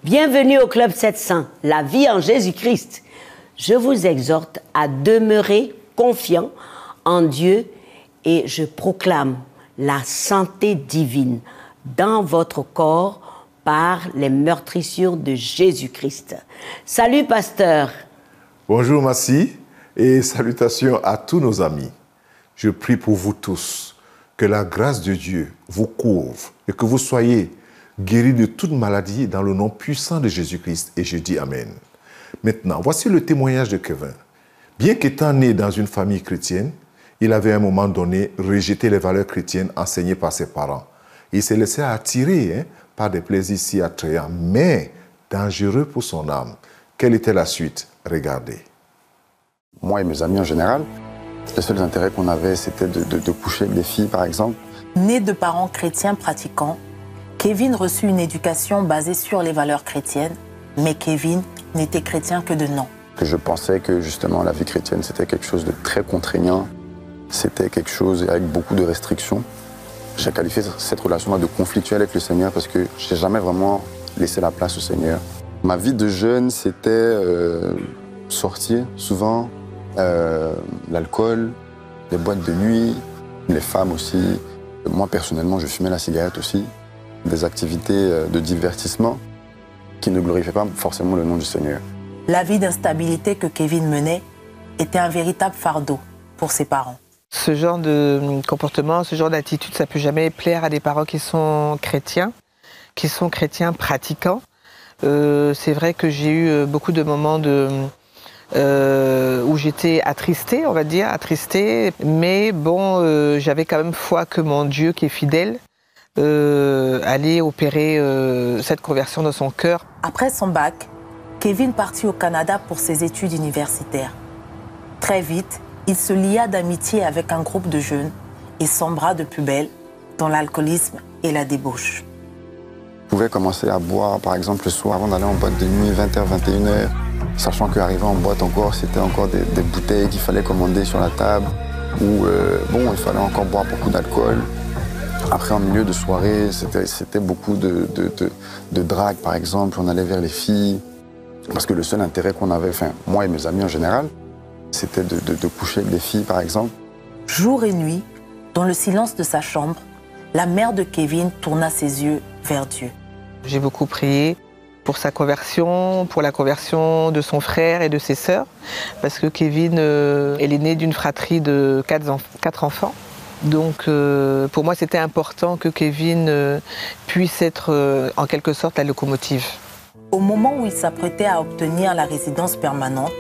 Bienvenue au Club 700, la vie en Jésus-Christ. Je vous exhorte à demeurer confiant en Dieu et je proclame la santé divine dans votre corps par les meurtrissures de Jésus-Christ. Salut, pasteur. Bonjour, Massi, et salutations à tous nos amis. Je prie pour vous tous, que la grâce de Dieu vous couvre et que vous soyez guéris de toute maladie dans le nom puissant de Jésus-Christ. Et je dis Amen. Maintenant, voici le témoignage de Kevin. Bien qu'étant né dans une famille chrétienne, il avait à un moment donné rejeté les valeurs chrétiennes enseignées par ses parents. Il s'est laissé attirer par des plaisirs si attrayants, mais dangereux pour son âme. Quelle était la suite? Regardez. Moi et mes amis en général, les seuls intérêts qu'on avait, c'était de coucher avec des filles, par exemple. Né de parents chrétiens pratiquants, Kevin reçut une éducation basée sur les valeurs chrétiennes, mais Kevin n'était chrétien que de nom. Je pensais que justement la vie chrétienne, c'était quelque chose de très contraignant, c'était quelque chose avec beaucoup de restrictions. J'ai qualifié cette relation de conflictuelle avec le Seigneur parce que je n'ai jamais vraiment laissé la place au Seigneur. Ma vie de jeune, c'était sortir souvent, l'alcool, les boîtes de nuit, les femmes aussi. Moi, personnellement, je fumais la cigarette aussi. Des activités de divertissement qui ne glorifiaient pas forcément le nom du Seigneur. La vie d'instabilité que Kevin menait était un véritable fardeau pour ses parents. Ce genre de comportement, ce genre d'attitude, ça ne peut jamais plaire à des parents qui sont chrétiens pratiquants. C'est vrai que j'ai eu beaucoup de moments où j'étais attristée, on va dire, mais bon, j'avais quand même foi que mon Dieu, qui est fidèle, allait opérer cette conversion dans son cœur. Après son bac, Kevin partit au Canada pour ses études universitaires. Très vite, il se lia d'amitié avec un groupe de jeunes et sombra de plus belle dans l'alcoolisme et la débauche. Je pouvais commencer à boire, par exemple, le soir avant d'aller en boîte de nuit, 20h, 21h, sachant qu'arriver en boîte encore, c'était encore des bouteilles qu'il fallait commander sur la table, ou bon, il fallait encore boire beaucoup d'alcool. Après, en milieu de soirée, c'était beaucoup de drague, par exemple. On allait vers les filles. Parce que le seul intérêt qu'on avait, enfin, moi et mes amis en général, c'était de coucher avec des filles, par exemple. Jour et nuit, dans le silence de sa chambre, la mère de Kevin tourna ses yeux vers Dieu. J'ai beaucoup prié pour sa conversion, pour la conversion de son frère et de ses sœurs. Parce que Kevin, elle est née d'une fratrie de 4 enfants. Donc pour moi, c'était important que Kevin puisse être en quelque sorte la locomotive. Au moment où il s'apprêtait à obtenir la résidence permanente,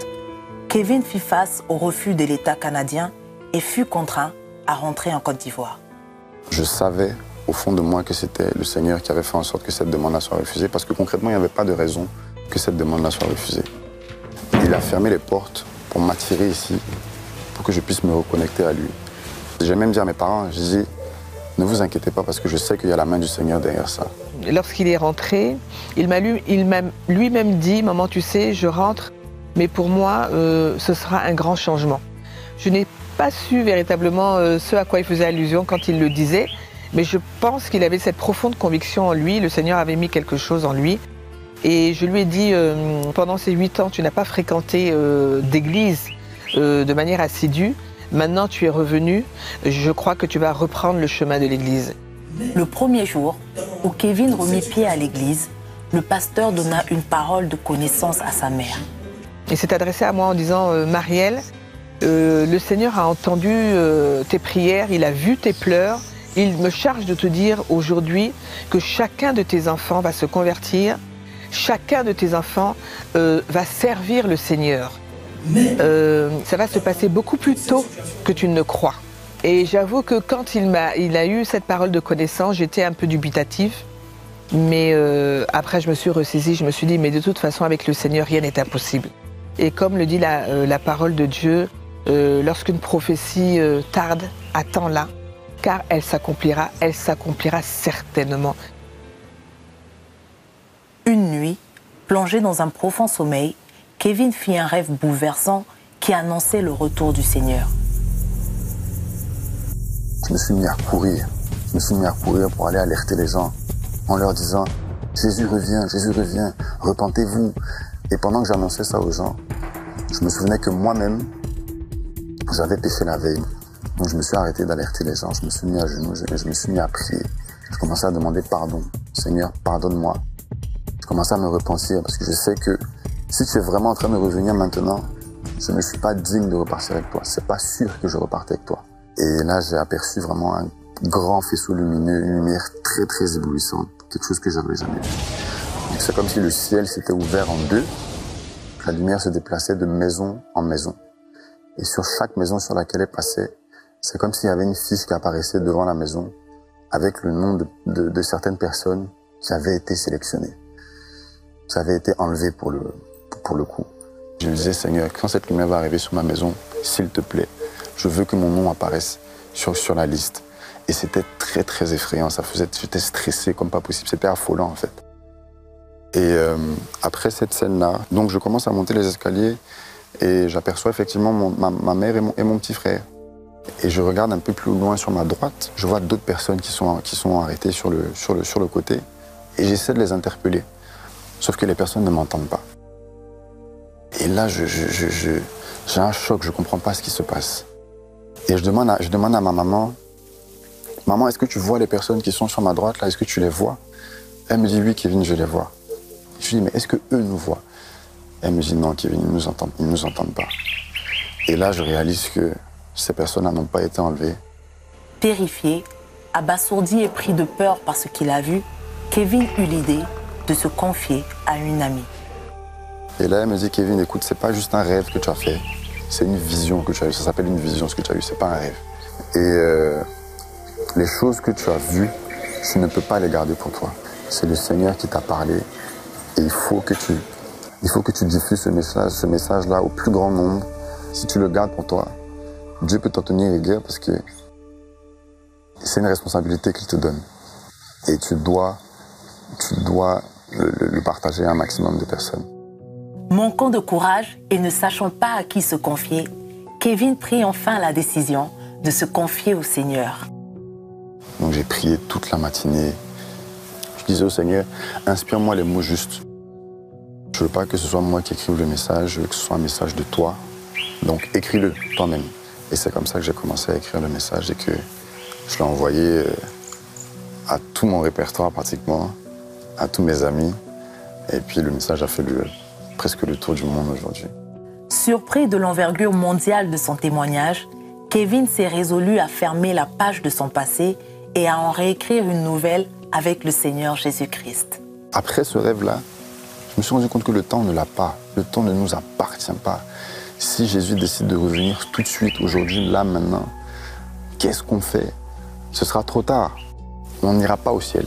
Kevin fit face au refus de l'État canadien et fut contraint à rentrer en Côte d'Ivoire. Je savais au fond de moi que c'était le Seigneur qui avait fait en sorte que cette demande-là soit refusée parce que concrètement, il n'y avait pas de raison que cette demande-là soit refusée. Il a fermé les portes pour m'attirer ici, pour que je puisse me reconnecter à lui. J'ai même dit à mes parents, je dis, ne vous inquiétez pas parce que je sais qu'il y a la main du Seigneur derrière ça. Lorsqu'il est rentré, il m'a lui-même dit, maman, tu sais, je rentre, mais pour moi, ce sera un grand changement. Je n'ai pas su véritablement ce à quoi il faisait allusion quand il le disait, mais je pense qu'il avait cette profonde conviction en lui, le Seigneur avait mis quelque chose en lui. Et je lui ai dit, pendant ces 8 ans, tu n'as pas fréquenté d'église de manière assidue. Maintenant, tu es revenu, je crois que tu vas reprendre le chemin de l'église. Le premier jour où Kevin remit pied à l'église, le pasteur donna une parole de connaissance à sa mère. Il s'est adressé à moi en disant, Marielle, le Seigneur a entendu tes prières, il a vu tes pleurs. Il me charge de te dire aujourd'hui que chacun de tes enfants va se convertir, chacun de tes enfants va servir le Seigneur. Ça va se passer beaucoup plus tôt que tu ne le crois. Et j'avoue que quand il a eu cette parole de connaissance, j'étais un peu dubitative. Mais après, je me suis ressaisie, je me suis dit, mais de toute façon, avec le Seigneur, rien n'est impossible. Et comme le dit la parole de Dieu, lorsqu'une prophétie tarde, attends-la, car elle s'accomplira certainement. Une nuit, plongé dans un profond sommeil, Kevin fit un rêve bouleversant qui annonçait le retour du Seigneur. Je me suis mis à courir. Je me suis mis à courir pour aller alerter les gens en leur disant Jésus revient, repentez-vous. Et pendant que j'annonçais ça aux gens, je me souvenais que moi-même, j'avais péché la veille. Donc je me suis arrêté d'alerter les gens, je me suis mis à genoux, je me suis mis à prier. Je commençais à demander pardon. Seigneur, pardonne-moi. Je commençais à me repentir parce que je sais que si tu es vraiment en train de revenir maintenant, je ne suis pas digne de repartir avec toi. C'est pas sûr que je reparte avec toi. Et là, j'ai aperçu vraiment un grand faisceau lumineux, une lumière très très éblouissante, quelque chose que j'avais jamais vu. C'est comme si le ciel s'était ouvert en deux, la lumière se déplaçait de maison en maison. Et sur chaque maison sur laquelle elle passait, c'est comme s'il y avait une fiche qui apparaissait devant la maison avec le nom de certaines personnes qui avaient été sélectionnées, qui avaient été enlevées pour le coup. Je me disais, Seigneur, quand cette lumière va arriver sur ma maison, s'il te plaît, je veux que mon nom apparaisse sur la liste. Et c'était très très effrayant, j'étais stressé comme pas possible, c'était affolant en fait. Et après cette scène-là, donc je commence à monter les escaliers et j'aperçois effectivement ma mère et mon petit frère. Et je regarde un peu plus loin sur ma droite, je vois d'autres personnes qui sont arrêtées sur le côté et j'essaie de les interpeller. Sauf que les personnes ne m'entendent pas. Et là, j'ai un choc, je ne comprends pas ce qui se passe. Et je demande à ma maman, « Maman, est-ce que tu vois les personnes qui sont sur ma droite là? Est-ce que tu les vois ?» Elle me dit, « Oui, Kevin, je les vois. » Je lui dis, « Mais est-ce qu'eux nous voient ?» Elle me dit, « Non, Kevin, ils ne nous entendent pas. » Et là, je réalise que ces personnes n'ont pas été enlevées. Terrifié, abasourdi et pris de peur par ce qu'il a vu, Kevin eut l'idée de se confier à une amie. Et là, elle me dit, Kevin, écoute, c'est pas juste un rêve que tu as fait, c'est une vision que tu as eue. Ça s'appelle une vision, ce que tu as eu, c'est pas un rêve. Et les choses que tu as vues, tu ne peux pas les garder pour toi. C'est le Seigneur qui t'a parlé et il faut que tu diffuses ce message-là au plus grand nombre. Si tu le gardes pour toi, Dieu peut t'en tenir rigueur parce que c'est une responsabilité qu'il te donne. Et tu dois le partager à un maximum de personnes. Manquant de courage et ne sachant pas à qui se confier, Kevin prit enfin la décision de se confier au Seigneur. Donc j'ai prié toute la matinée. Je disais au Seigneur, inspire-moi les mots justes. Je ne veux pas que ce soit moi qui écrive le message, je veux que ce soit un message de toi. Donc écris-le toi-même. Et c'est comme ça que j'ai commencé à écrire le message et que je l'ai envoyé à tout mon répertoire pratiquement, à tous mes amis. Et puis le message a fait presque le tour du monde aujourd'hui. Surpris de l'envergure mondiale de son témoignage, Kevin s'est résolu à fermer la page de son passé et à en réécrire une nouvelle avec le Seigneur Jésus-Christ. Après ce rêve-là, je me suis rendu compte que le temps ne l'a pas. Le temps ne nous appartient pas. Si Jésus décide de revenir tout de suite, aujourd'hui, là, maintenant, qu'est-ce qu'on fait? Ce sera trop tard. On n'ira pas au ciel.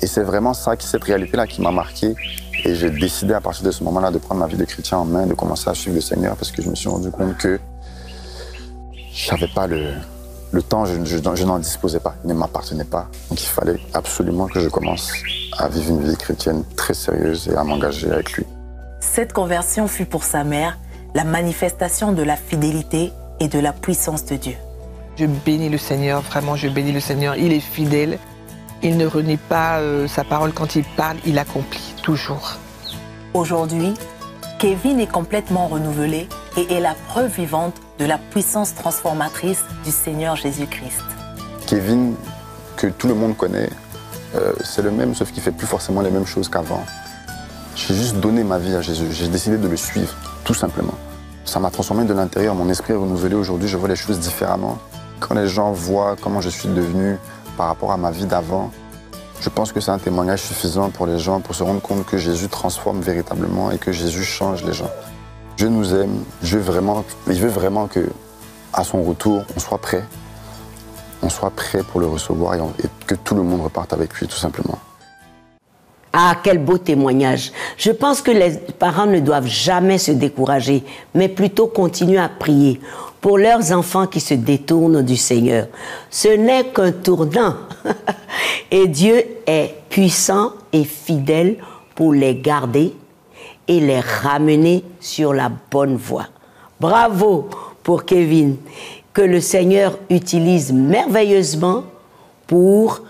Et c'est vraiment ça, cette réalité-là qui m'a marqué. Et j'ai décidé à partir de ce moment-là de prendre ma vie de chrétien en main, de commencer à suivre le Seigneur parce que je me suis rendu compte que je n'avais pas le temps, je n'en disposais pas, il ne m'appartenait pas. Donc il fallait absolument que je commence à vivre une vie chrétienne très sérieuse et à m'engager avec lui. Cette conversion fut pour sa mère la manifestation de la fidélité et de la puissance de Dieu. Je bénis le Seigneur, vraiment je bénis le Seigneur, il est fidèle. Il ne renie pas sa parole quand il parle, il accomplit toujours. Aujourd'hui, Kevin est complètement renouvelé et est la preuve vivante de la puissance transformatrice du Seigneur Jésus-Christ. Kevin, que tout le monde connaît, c'est le même, sauf qu'il ne fait plus forcément les mêmes choses qu'avant. J'ai juste donné ma vie à Jésus, j'ai décidé de le suivre, tout simplement. Ça m'a transformé de l'intérieur, mon esprit est renouvelé aujourd'hui, je vois les choses différemment. Quand les gens voient comment je suis devenu par rapport à ma vie d'avant, je pense que c'est un témoignage suffisant pour les gens pour se rendre compte que Jésus transforme véritablement et que Jésus change les gens. Dieu nous aime, il veut vraiment qu'à son retour, on soit prêt. On soit prêt pour le recevoir et que tout le monde reparte avec lui, tout simplement. Ah, quel beau témoignage. Je pense que les parents ne doivent jamais se décourager, mais plutôt continuer à prier pour leurs enfants qui se détournent du Seigneur. Ce n'est qu'un tournant. Et Dieu est puissant et fidèle pour les garder et les ramener sur la bonne voie. Bravo pour Kevin, que le Seigneur utilise merveilleusement pour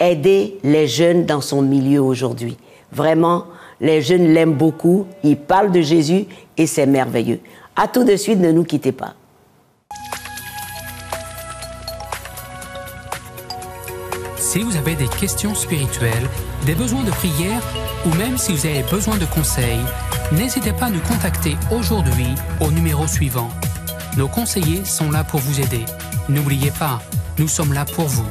aider les jeunes dans son milieu aujourd'hui. Vraiment, les jeunes l'aiment beaucoup, ils parlent de Jésus et c'est merveilleux. À tout de suite, ne nous quittez pas. Si vous avez des questions spirituelles, des besoins de prière ou même si vous avez besoin de conseils, n'hésitez pas à nous contacter aujourd'hui au numéro suivant. Nos conseillers sont là pour vous aider. N'oubliez pas, nous sommes là pour vous.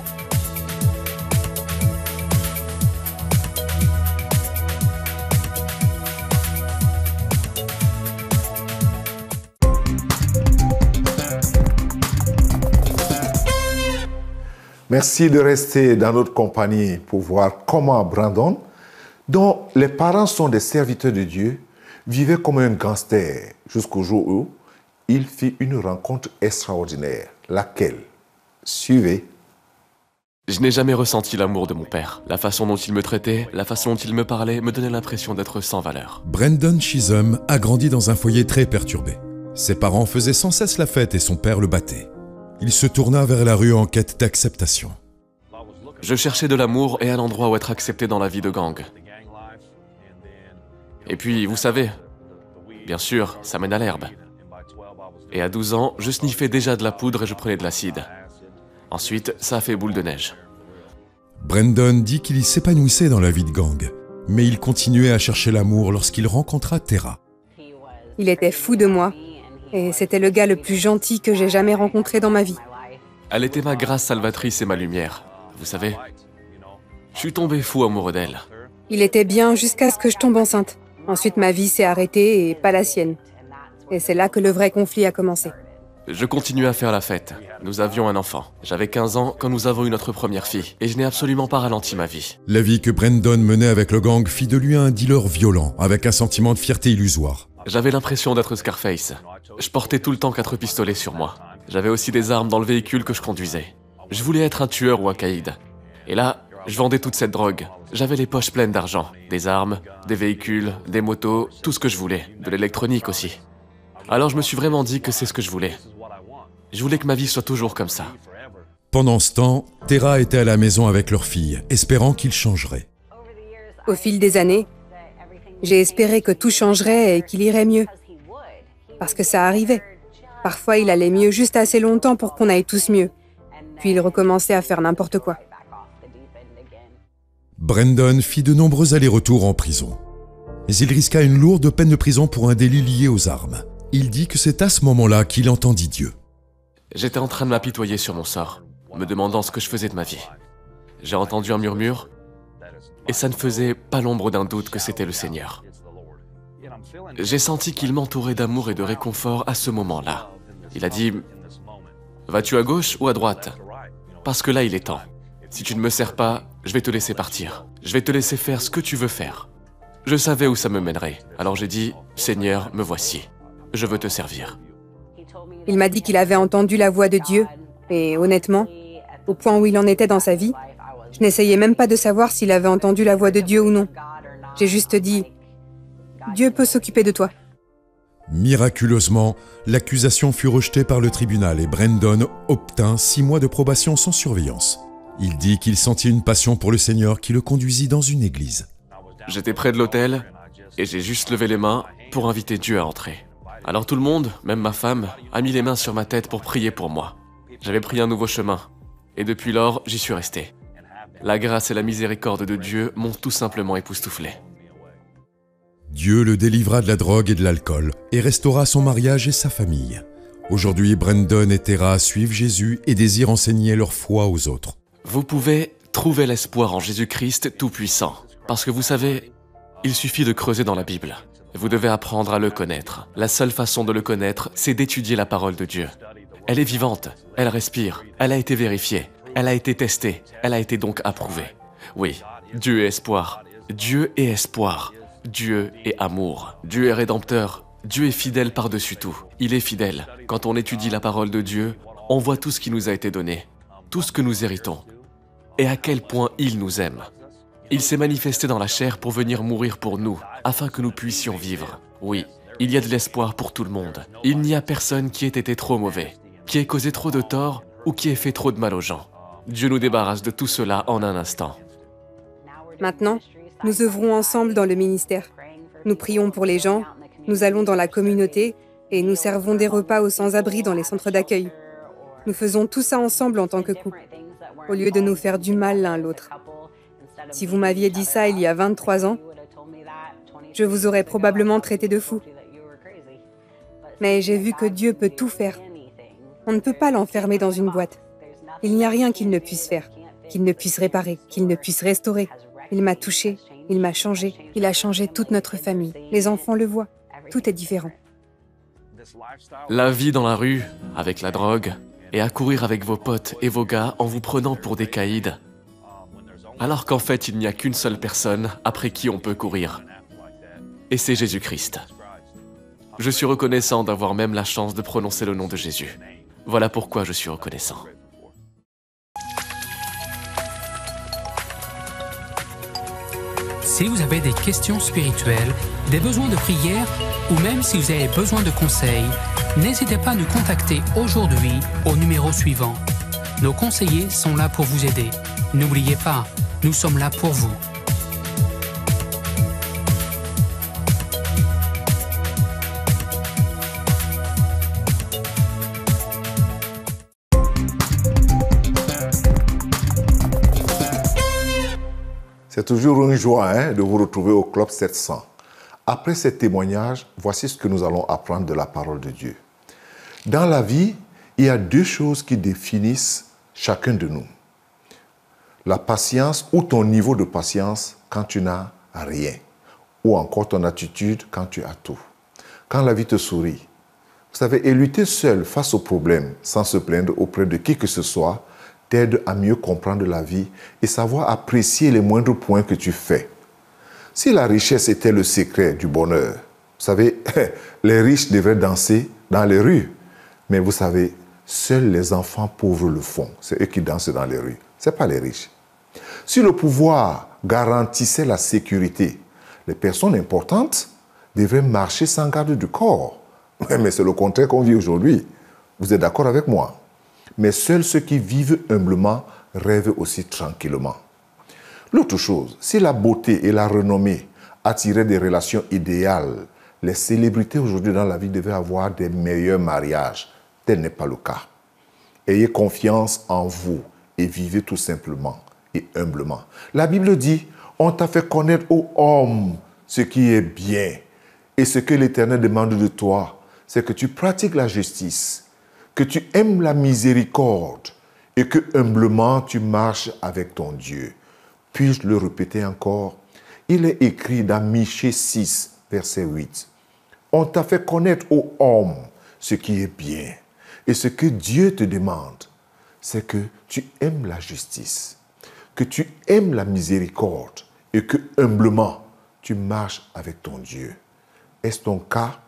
Merci de rester dans notre compagnie pour voir comment Brandon, dont les parents sont des serviteurs de Dieu, vivait comme un gangster jusqu'au jour où il fit une rencontre extraordinaire. Laquelle? Suivez. Je n'ai jamais ressenti l'amour de mon père. La façon dont il me traitait, la façon dont il me parlait me donnait l'impression d'être sans valeur. Brandon Chisholm a grandi dans un foyer très perturbé. Ses parents faisaient sans cesse la fête et son père le battait. Il se tourna vers la rue en quête d'acceptation. Je cherchais de l'amour et un endroit où être accepté dans la vie de gang. Et puis, vous savez, bien sûr, ça mène à l'herbe. Et à 12 ans, je sniffais déjà de la poudre et je prenais de l'acide. Ensuite, ça a fait boule de neige. Brandon dit qu'il s'épanouissait dans la vie de gang, mais il continuait à chercher l'amour lorsqu'il rencontra Tera. Il était fou de moi, et c'était le gars le plus gentil que j'ai jamais rencontré dans ma vie. Elle était ma grâce salvatrice et ma lumière. Vous savez, je suis tombé fou amoureux d'elle. Il était bien jusqu'à ce que je tombe enceinte. Ensuite, ma vie s'est arrêtée et pas la sienne. Et c'est là que le vrai conflit a commencé. Je continuais à faire la fête. Nous avions un enfant. J'avais 15 ans quand nous avons eu notre première fille. Et je n'ai absolument pas ralenti ma vie. La vie que Brandon menait avec le gang fit de lui un dealer violent, avec un sentiment de fierté illusoire. J'avais l'impression d'être Scarface. Je portais tout le temps 4 pistolets sur moi. J'avais aussi des armes dans le véhicule que je conduisais. Je voulais être un tueur ou un caïd. Et là, je vendais toute cette drogue. J'avais les poches pleines d'argent. Des armes, des véhicules, des motos, tout ce que je voulais. De l'électronique aussi. Alors je me suis vraiment dit que c'est ce que je voulais. Je voulais que ma vie soit toujours comme ça. Pendant ce temps, Tera était à la maison avec leur fille, espérant qu'il changerait. Au fil des années, j'ai espéré que tout changerait et qu'il irait mieux. Parce que ça arrivait. Parfois, il allait mieux juste assez longtemps pour qu'on aille tous mieux. Puis il recommençait à faire n'importe quoi. Brandon fit de nombreux allers-retours en prison. Mais il risqua une lourde peine de prison pour un délit lié aux armes. Il dit que c'est à ce moment-là qu'il entendit Dieu. J'étais en train de m'apitoyer sur mon sort, me demandant ce que je faisais de ma vie. J'ai entendu un murmure, et ça ne faisait pas l'ombre d'un doute que c'était le Seigneur. J'ai senti qu'il m'entourait d'amour et de réconfort à ce moment-là. Il a dit « Vas-tu à gauche ou à droite ? Parce que là, il est temps. Si tu ne me sers pas, je vais te laisser partir. Je vais te laisser faire ce que tu veux faire. » Je savais où ça me mènerait, alors j'ai dit « Seigneur, me voici. Je veux te servir. » Il m'a dit qu'il avait entendu la voix de Dieu, et honnêtement, au point où il en était dans sa vie, je n'essayais même pas de savoir s'il avait entendu la voix de Dieu ou non. J'ai juste dit « Dieu peut s'occuper de toi. » Miraculeusement, l'accusation fut rejetée par le tribunal et Brandon obtint 6 mois de probation sans surveillance. Il dit qu'il sentit une passion pour le Seigneur qui le conduisit dans une église. J'étais près de l'autel, et j'ai juste levé les mains pour inviter Dieu à entrer. Alors tout le monde, même ma femme, a mis les mains sur ma tête pour prier pour moi. J'avais pris un nouveau chemin, et depuis lors, j'y suis resté. La grâce et la miséricorde de Dieu m'ont tout simplement époustouflé. Dieu le délivra de la drogue et de l'alcool et restaura son mariage et sa famille. Aujourd'hui, Brandon et Tera suivent Jésus et désirent enseigner leur foi aux autres. Vous pouvez trouver l'espoir en Jésus-Christ Tout-Puissant. Parce que vous savez, il suffit de creuser dans la Bible. Vous devez apprendre à le connaître. La seule façon de le connaître, c'est d'étudier la parole de Dieu. Elle est vivante, elle respire, elle a été vérifiée, elle a été testée, elle a été donc approuvée. Oui, Dieu est espoir. Dieu est espoir. Dieu est amour. Dieu est rédempteur. Dieu est fidèle par-dessus tout. Il est fidèle. Quand on étudie la parole de Dieu, on voit tout ce qui nous a été donné, tout ce que nous héritons, et à quel point il nous aime. Il s'est manifesté dans la chair pour venir mourir pour nous, afin que nous puissions vivre. Oui, il y a de l'espoir pour tout le monde. Il n'y a personne qui ait été trop mauvais, qui ait causé trop de tort ou qui ait fait trop de mal aux gens. Dieu nous débarrasse de tout cela en un instant. Maintenant, nous œuvrons ensemble dans le ministère. Nous prions pour les gens, nous allons dans la communauté et nous servons des repas aux sans-abri dans les centres d'accueil. Nous faisons tout ça ensemble en tant que couple, au lieu de nous faire du mal l'un l'autre. Si vous m'aviez dit ça il y a 23 ans, je vous aurais probablement traité de fou. Mais j'ai vu que Dieu peut tout faire. On ne peut pas l'enfermer dans une boîte. Il n'y a rien qu'il ne puisse faire, qu'il ne puisse réparer, qu'il ne puisse restaurer. Il m'a touché, il m'a changé, il a changé toute notre famille. Les enfants le voient, tout est différent. La vie dans la rue, avec la drogue, et à courir avec vos potes et vos gars en vous prenant pour des caïds. Alors qu'en fait, il n'y a qu'une seule personne après qui on peut courir. Et c'est Jésus-Christ. Je suis reconnaissant d'avoir même la chance de prononcer le nom de Jésus. Voilà pourquoi je suis reconnaissant. Si vous avez des questions spirituelles, des besoins de prière ou même si vous avez besoin de conseils, n'hésitez pas à nous contacter aujourd'hui au numéro suivant. Nos conseillers sont là pour vous aider. N'oubliez pas, nous sommes là pour vous. C'est toujours une joie de vous retrouver au Club 700. Après ces témoignages, voici ce que nous allons apprendre de la parole de Dieu. Dans la vie, il y a deux choses qui définissent chacun de nous. La patience ou ton niveau de patience quand tu n'as rien. Ou encore ton attitude quand tu as tout. Quand la vie te sourit. Vous savez, et lutter seul face aux problèmes, sans se plaindre auprès de qui que ce soit, t'aide à mieux comprendre la vie et savoir apprécier les moindres points que tu fais. Si la richesse était le secret du bonheur, vous savez, les riches devraient danser dans les rues. Mais vous savez, seuls les enfants pauvres le font. C'est eux qui dansent dans les rues. Ce n'est pas les riches. Si le pouvoir garantissait la sécurité, les personnes importantes devraient marcher sans garde du corps. Mais c'est le contraire qu'on vit aujourd'hui. Vous êtes d'accord avec moi? Mais seuls ceux qui vivent humblement rêvent aussi tranquillement. L'autre chose, si la beauté et la renommée attiraient des relations idéales, les célébrités aujourd'hui dans la vie devaient avoir des meilleurs mariages. Tel n'est pas le cas. Ayez confiance en vous et vivez tout simplement et humblement. La Bible dit, on t'a fait connaître ô homme ce qui est bien. Et ce que l'Éternel demande de toi, c'est que tu pratiques la justice, que tu aimes la miséricorde et que humblement tu marches avec ton Dieu. Puis-je le répéter encore? Il est écrit dans Michée 6, verset 8. On t'a fait connaître ô homme ce qui est bien. Et ce que Dieu te demande, c'est que tu aimes la justice, que tu aimes la miséricorde et que humblement tu marches avec ton Dieu. Est-ce ton cas?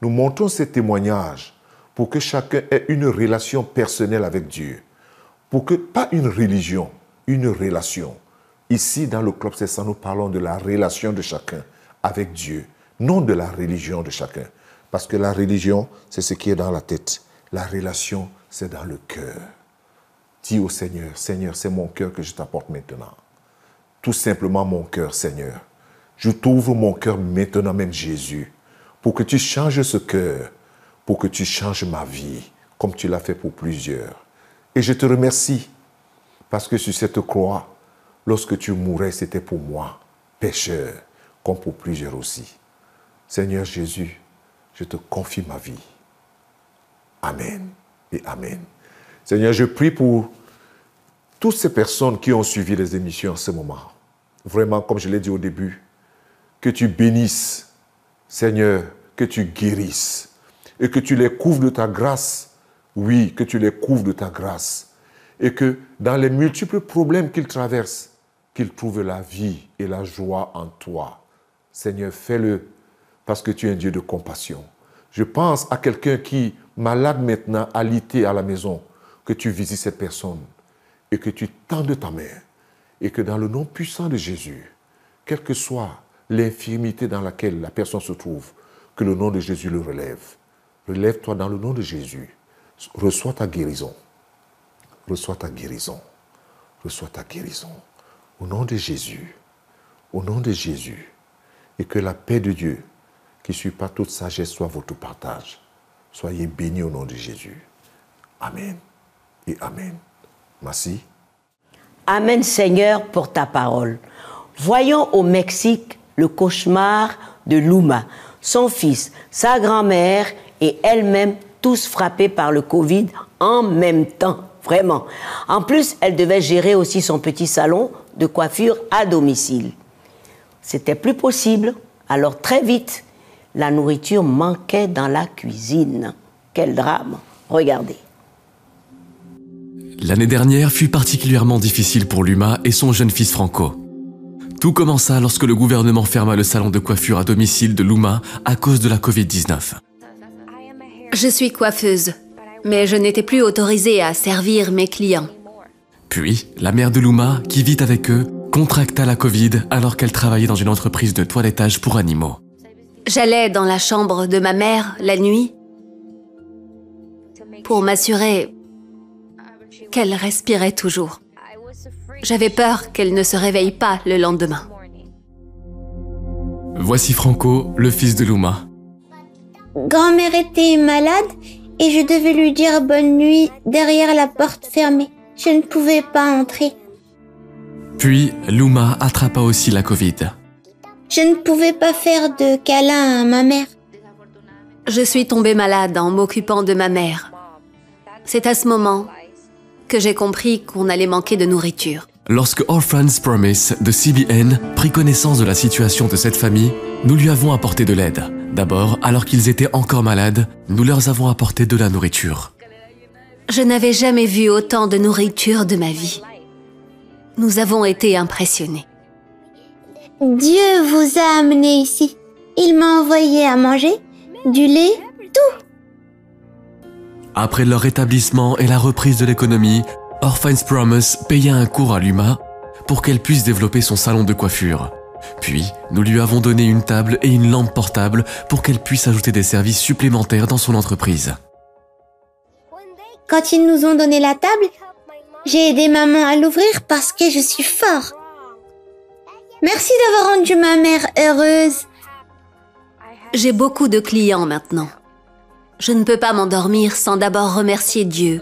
Nous montrons ces témoignages pour que chacun ait une relation personnelle avec Dieu. Pour que, pas une religion, une relation. Ici, dans le Club 700, nous parlons de la relation de chacun avec Dieu, non de la religion de chacun. Parce que la religion, c'est ce qui est dans la tête. La relation, c'est dans le cœur. Dis au Seigneur, Seigneur, c'est mon cœur que je t'apporte maintenant. Tout simplement mon cœur, Seigneur. Je t'ouvre mon cœur maintenant même, Jésus, pour que tu changes ce cœur, pour que tu changes ma vie, comme tu l'as fait pour plusieurs. Et je te remercie, parce que sur cette croix, lorsque tu mourais, c'était pour moi, pécheur, comme pour plusieurs aussi. Seigneur Jésus, je te confie ma vie. Amen et Amen. Seigneur, je prie pour toutes ces personnes qui ont suivi les émissions en ce moment. Vraiment, comme je l'ai dit au début, que tu bénisses, Seigneur, que tu guérisses et que tu les couvres de ta grâce. Oui, que tu les couvres de ta grâce. Et que dans les multiples problèmes qu'ils traversent, qu'ils trouvent la vie et la joie en toi. Seigneur, fais-le parce que tu es un Dieu de compassion. Je pense à quelqu'un qui, malade maintenant, alité à la maison, que tu visites cette personne et que tu tendes ta main et que dans le nom puissant de Jésus, quelle que soit l'infirmité dans laquelle la personne se trouve, que le nom de Jésus le relève. Relève-toi dans le nom de Jésus. Reçois ta guérison. reçois ta guérison. Reçois ta guérison. Au nom de Jésus. Au nom de Jésus. Et que la paix de Dieu, qui ne suit pas toute sagesse, soit votre partage. Soyez bénis au nom de Jésus. Amen. Et Amen. Merci. Amen Seigneur pour ta parole. Voyons au Mexique le cauchemar de Luma, son fils, sa grand-mère et elle-même tous frappés par le Covid en même temps, vraiment. En plus, elle devait gérer aussi son petit salon de coiffure à domicile. C'était plus possible, alors très vite, la nourriture manquait dans la cuisine. Quel drame, regardez. L'année dernière fut particulièrement difficile pour Luma et son jeune fils Franco. Tout commença lorsque le gouvernement ferma le salon de coiffure à domicile de Luma à cause de la Covid-19. Je suis coiffeuse, mais je n'étais plus autorisée à servir mes clients. Puis, la mère de Luma, qui vit avec eux, contracta la Covid alors qu'elle travaillait dans une entreprise de toilettage pour animaux. J'allais dans la chambre de ma mère la nuit pour m'assurer qu'elle respirait toujours. J'avais peur qu'elle ne se réveille pas le lendemain. Voici Franco, le fils de Luma. Grand-mère était malade et je devais lui dire bonne nuit derrière la porte fermée. Je ne pouvais pas entrer. Puis, Luma attrapa aussi la Covid. Je ne pouvais pas faire de câlin à ma mère. Je suis tombée malade en m'occupant de ma mère. C'est à ce moment que j'ai compris qu'on allait manquer de nourriture. Lorsque Orphans Promise de CBN prit connaissance de la situation de cette famille, nous lui avons apporté de l'aide. D'abord, alors qu'ils étaient encore malades, nous leur avons apporté de la nourriture. Je n'avais jamais vu autant de nourriture de ma vie. Nous avons été impressionnés. Dieu vous a amené ici. Il m'a envoyé à manger, du lait, tout. Après leur rétablissement et la reprise de l'économie, Orphans Promise paya un cours à Luma pour qu'elle puisse développer son salon de coiffure. Puis, nous lui avons donné une table et une lampe portable pour qu'elle puisse ajouter des services supplémentaires dans son entreprise. Quand ils nous ont donné la table, j'ai aidé maman à l'ouvrir parce que je suis fort. Merci d'avoir rendu ma mère heureuse. J'ai beaucoup de clients maintenant. Je ne peux pas m'endormir sans d'abord remercier Dieu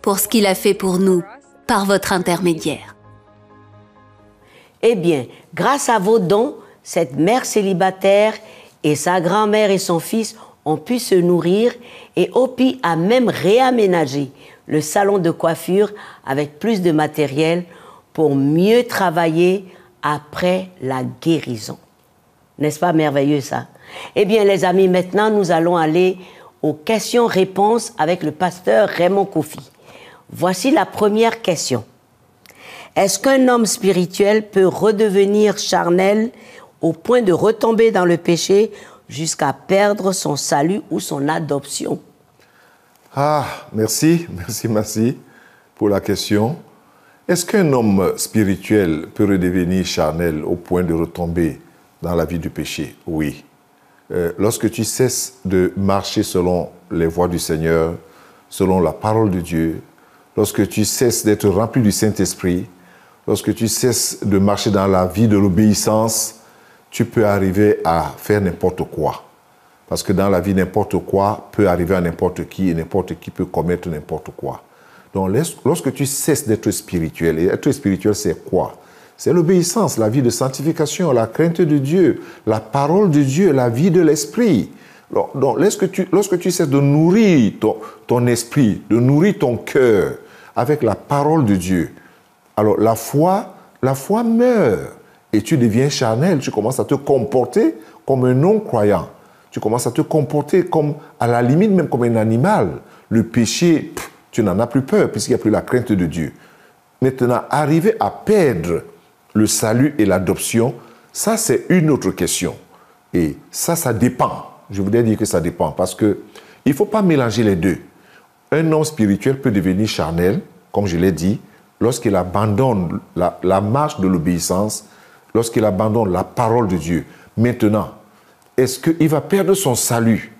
pour ce qu'il a fait pour nous par votre intermédiaire. Eh bien, grâce à vos dons, cette mère célibataire et sa grand-mère et son fils ont pu se nourrir et Opie a même réaménagé le salon de coiffure avec plus de matériel pour mieux travailler après la guérison. N'est-ce pas merveilleux ça? Eh bien les amis, maintenant nous allons aller aux questions-réponses avec le pasteur Raymond Kofi. Voici la première question. Est-ce qu'un homme spirituel peut redevenir charnel au point de retomber dans le péché jusqu'à perdre son salut ou son adoption? Merci pour la question. Est-ce qu'un homme spirituel peut redevenir charnel au point de retomber dans la vie du péché? Oui. Lorsque tu cesses de marcher selon les voies du Seigneur, selon la parole de Dieu, lorsque tu cesses d'être rempli du Saint-Esprit, lorsque tu cesses de marcher dans la vie de l'obéissance, tu peux arriver à faire n'importe quoi. Parce que dans la vie, n'importe quoi peut arriver à n'importe qui et n'importe qui peut commettre n'importe quoi. Donc, lorsque tu cesses d'être spirituel, et être spirituel, c'est quoi? C'est l'obéissance, la vie de sanctification, la crainte de Dieu, la parole de Dieu, la vie de l'esprit. Donc, lorsque tu cesses de nourrir ton esprit, de nourrir ton cœur avec la parole de Dieu, alors la foi meurt et tu deviens charnel, tu commences à te comporter comme un non-croyant. Tu commences à te comporter comme, à la limite, même comme un animal. Le péché, tu n'en as plus peur puisqu'il n'y a plus la crainte de Dieu. Maintenant, arriver à perdre le salut et l'adoption, ça c'est une autre question. Et ça dépend. Je voudrais dire que ça dépend parce que il ne faut pas mélanger les deux. Un homme spirituel peut devenir charnel, comme je l'ai dit, lorsqu'il abandonne la marche de l'obéissance, lorsqu'il abandonne la parole de Dieu. Maintenant, est-ce qu'il va perdre son salut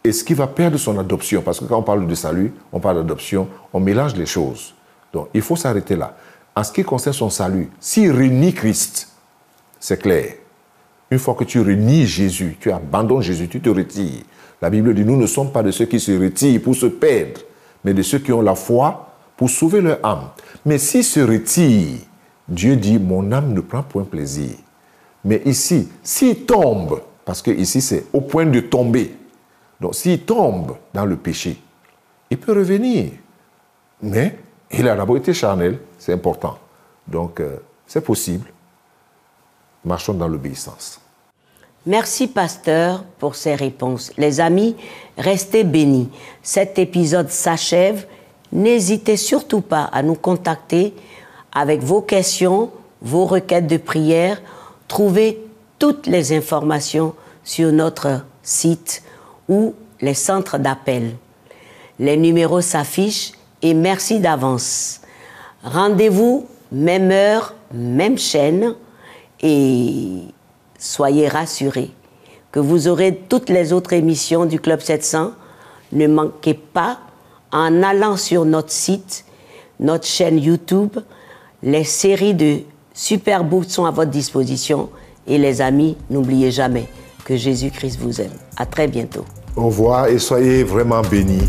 est-ce qu'il va perdre son adoption? Parce que quand on parle de salut, on parle d'adoption, on mélange les choses. Donc, il faut s'arrêter là. En ce qui concerne son salut, s'il renie Christ, c'est clair. Une fois que tu renies Jésus, tu abandonnes Jésus, tu te retires. La Bible dit, nous ne sommes pas de ceux qui se retirent pour se perdre, mais de ceux qui ont la foi pour sauver leur âme. Mais s'il se retire, Dieu dit, mon âme ne prend point plaisir. Mais ici, s'il tombe, parce que ici c'est au point de tomber, donc s'il tombe dans le péché, il peut revenir. Mais il a d'abord été charnel, c'est important. Donc c'est possible. Marchons dans l'obéissance. Merci, pasteur, pour ces réponses. Les amis, restez bénis. Cet épisode s'achève. N'hésitez surtout pas à nous contacter avec vos questions, vos requêtes de prière. Trouvez toutes les informations sur notre site ou les centres d'appel. Les numéros s'affichent et merci d'avance. Rendez-vous, même heure, même chaîne et soyez rassurés que vous aurez toutes les autres émissions du Club 700. Ne manquez pas en allant sur notre site, notre chaîne YouTube. Les séries de Superbook sont à votre disposition. Et les amis, n'oubliez jamais que Jésus-Christ vous aime. À très bientôt. Au revoir et soyez vraiment bénis.